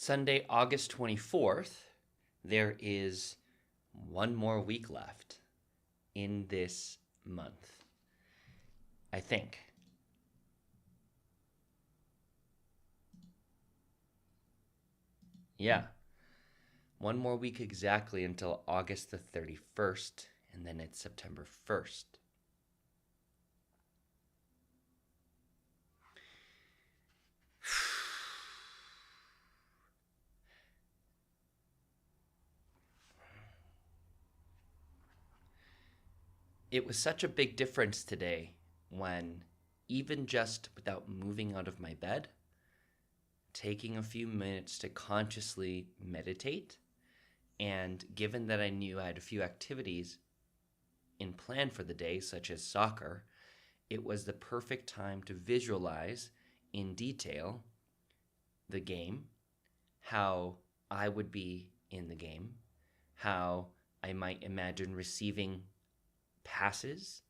Sunday, August 24th, there is one more week left in this month, I think. Yeah, one more week exactly until August the 31st, and then it's September 1st. It was such a big difference today when, even just without moving out of my bed, taking a few minutes to consciously meditate, and given that I knew I had a few activities in plan for the day, such as soccer, it was the perfect time to visualize in detail the game, how I would be in the game, how I might imagine receiving passes,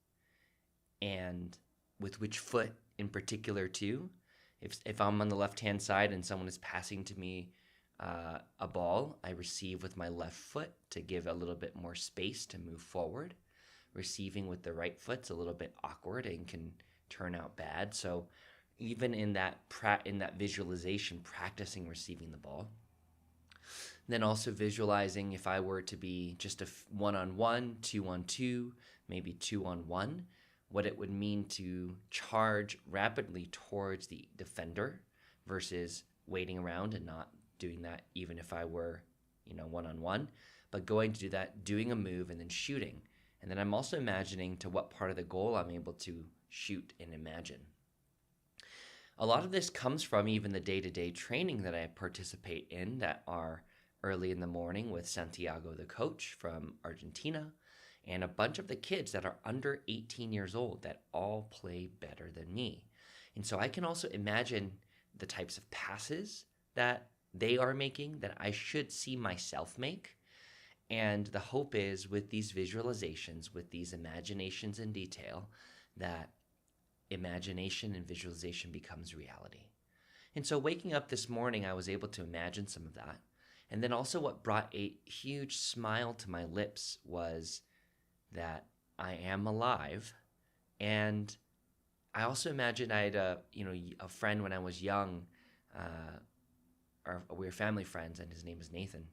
and with which foot in particular too. If I'm on the left hand side and someone is passing to me a ball, I receive with my left foot to give a little bit more space to move forward. Receiving with the right foot's a little bit awkward and can turn out bad. So even in that visualization, practicing receiving the ball, then also visualizing if I were to be just a one-on-one, two-on-two, maybe two-on-one, what it would mean to charge rapidly towards the defender versus waiting around and not doing that even if I were, one-on-one, but going to do that, doing a move and then shooting. And then I'm also imagining to what part of the goal I'm able to shoot and imagine. A lot of this comes from even the day-to-day training that I participate in that are early in the morning with Santiago, the coach from Argentina, and a bunch of the kids that are under 18 years old that all play better than me. And so I can also imagine the types of passes that they are making that I should see myself make. And the hope is with these visualizations, with these imaginations in detail, that imagination and visualization becomes reality. And so waking up this morning, I was able to imagine some of that. And then also what brought a huge smile to my lips was that I am alive. And I also imagined I had a friend when I was young, or we were family friends, and his name is Nathan.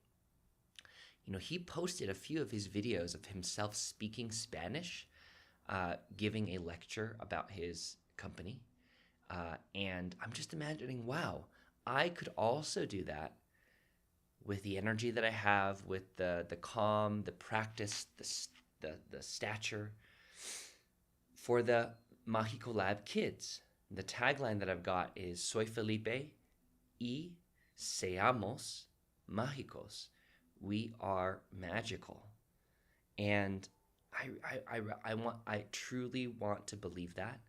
He posted a few of his videos of himself speaking Spanish, giving a lecture about his company. And I'm just imagining, wow, I could also do that with the energy that I have, with the calm, the practice, the stature for the Mágico Lab kids. The tagline that I've got is Soy Felipe y seamos mágicos. We are magical. And I truly want to believe that.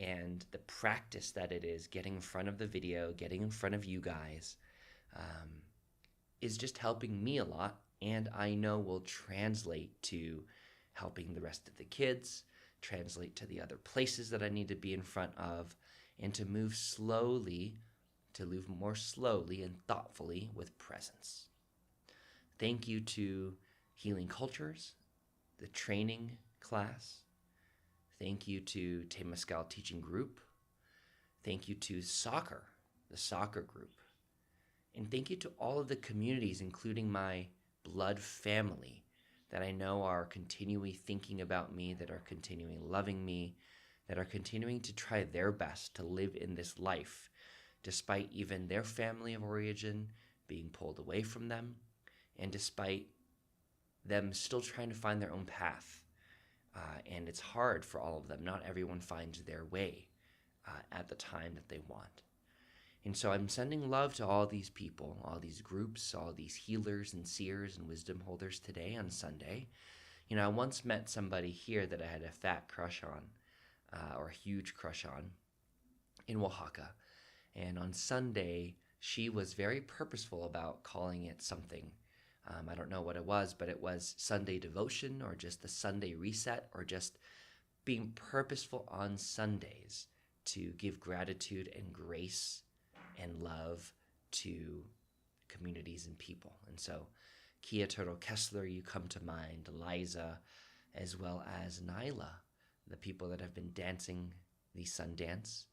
And the practice that it is getting in front of the video, getting in front of you guys, is just helping me a lot, and I know will translate to helping the rest of the kids, translate to the other places that I need to be in front of, and to move more slowly and thoughtfully with presence. Thank you to Healing Cultures, the training class. Thank you to Temazcal Teaching Group. Thank you to soccer, the soccer group. And thank you to all of the communities, including my blood family, that I know are continually thinking about me, that are continuing loving me, that are continuing to try their best to live in this life, despite even their family of origin being pulled away from them, and despite them still trying to find their own path. And it's hard for all of them. Not everyone finds their way at the time that they want. And so I'm sending love to all these people, all these groups, all these healers and seers and wisdom holders today on Sunday. I once met somebody here that I had a fat crush on, or a huge crush on, in Oaxaca. And on Sunday, she was very purposeful about calling it something. I don't know what it was, but it was Sunday devotion, or just the Sunday reset, or just being purposeful on Sundays to give gratitude and grace and love to communities and people. And so Kia Turtle Kessler, you come to mind, Liza, as well as Nyla, the people that have been dancing the Sundance,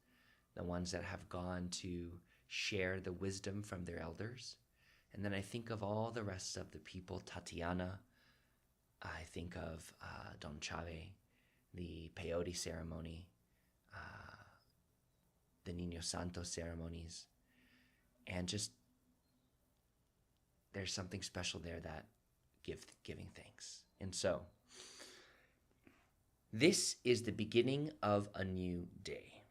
the ones that have gone to share the wisdom from their elders. And then I think of all the rest of the people, Tatiana, I think of Don Chave, the peyote ceremony, the Niño Santo ceremonies, and just there's something special there that giving thanks. And so this is the beginning of a new day.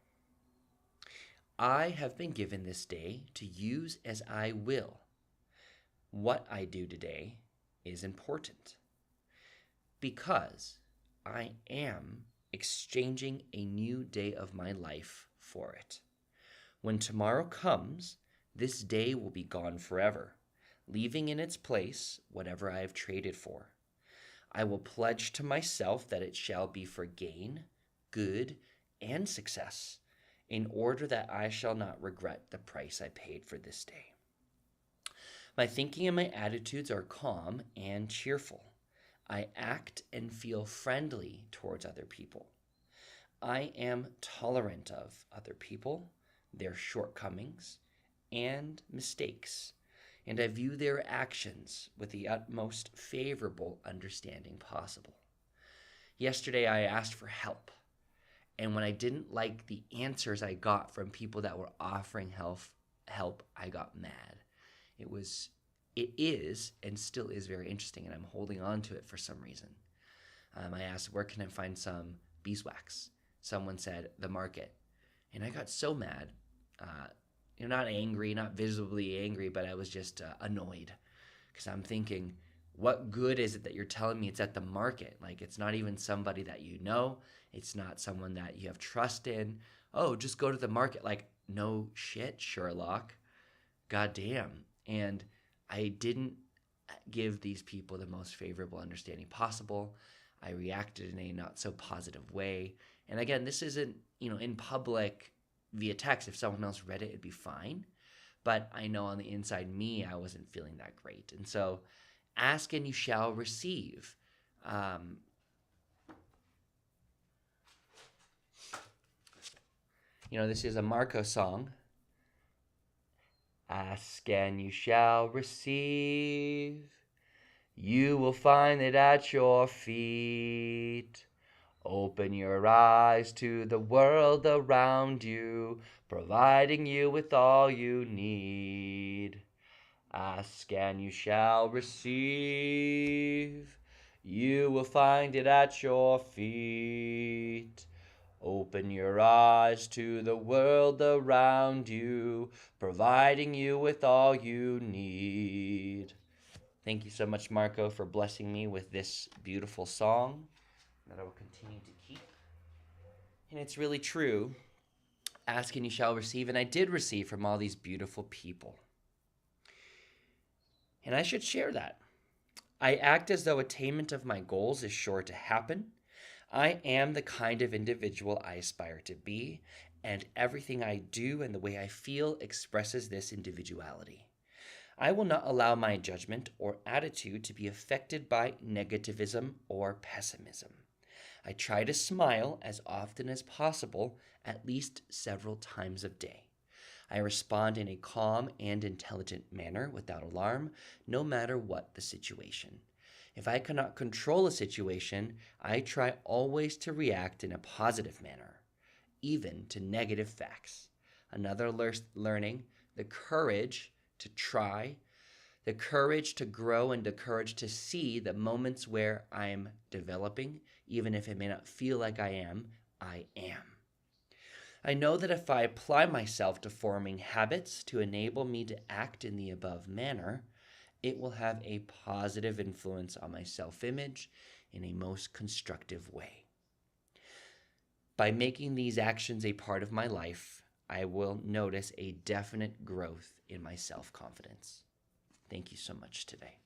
I have been given this day to use as I will. What I do today is important because I am exchanging a new day of my life for it. When tomorrow comes, this day will be gone forever, leaving in its place whatever I have traded for. I will pledge to myself that it shall be for gain, good, and success, in order that I shall not regret the price I paid for this day. My thinking and my attitudes are calm and cheerful. I act and feel friendly towards other people. I am tolerant of other people, their shortcomings, and mistakes, and I view their actions with the utmost favorable understanding possible. Yesterday, I asked for help, and when I didn't like the answers I got from people that were offering help, I got mad. It is, and still is very interesting, and I'm holding on to it for some reason. I asked, where can I find some beeswax? Someone said, the market. And I got so mad, not angry, not visibly angry, but I was just annoyed. Because I'm thinking, what good is it that you're telling me it's at the market? Like, it's not even somebody that you know. It's not someone that you have trust in. Oh, just go to the market. Like, no shit, Sherlock. Goddamn. And I didn't give these people the most favorable understanding possible. I reacted in a not so positive way. And again, this isn't, in public via text. If someone else read it, it'd be fine. But I know on the inside me, I wasn't feeling that great. And so ask and you shall receive. This is a Marco song. Ask and you shall receive. You will find it at your feet. Open your eyes to the world around you, providing you with all you need. Ask and you shall receive. You will find it at your feet. Open your eyes to the world around you, providing you with all you need. Thank you so much, Marco, for blessing me with this beautiful song that I will continue to keep. And it's really true. Ask and you shall receive. And I did receive from all these beautiful people. And I should share that. I act as though attainment of my goals is sure to happen. I am the kind of individual I aspire to be, and everything I do and the way I feel expresses this individuality. I will not allow my judgment or attitude to be affected by negativism or pessimism. I try to smile as often as possible, at least several times a day. I respond in a calm and intelligent manner without alarm, no matter what the situation. If I cannot control a situation, I try always to react in a positive manner, even to negative facts. Another learning, the courage to try, the courage to grow, and the courage to see the moments where I'm developing, even if it may not feel like I am, I am. I know that if I apply myself to forming habits to enable me to act in the above manner, it will have a positive influence on my self-image in a most constructive way. By making these actions a part of my life, I will notice a definite growth in my self-confidence. Thank you so much today.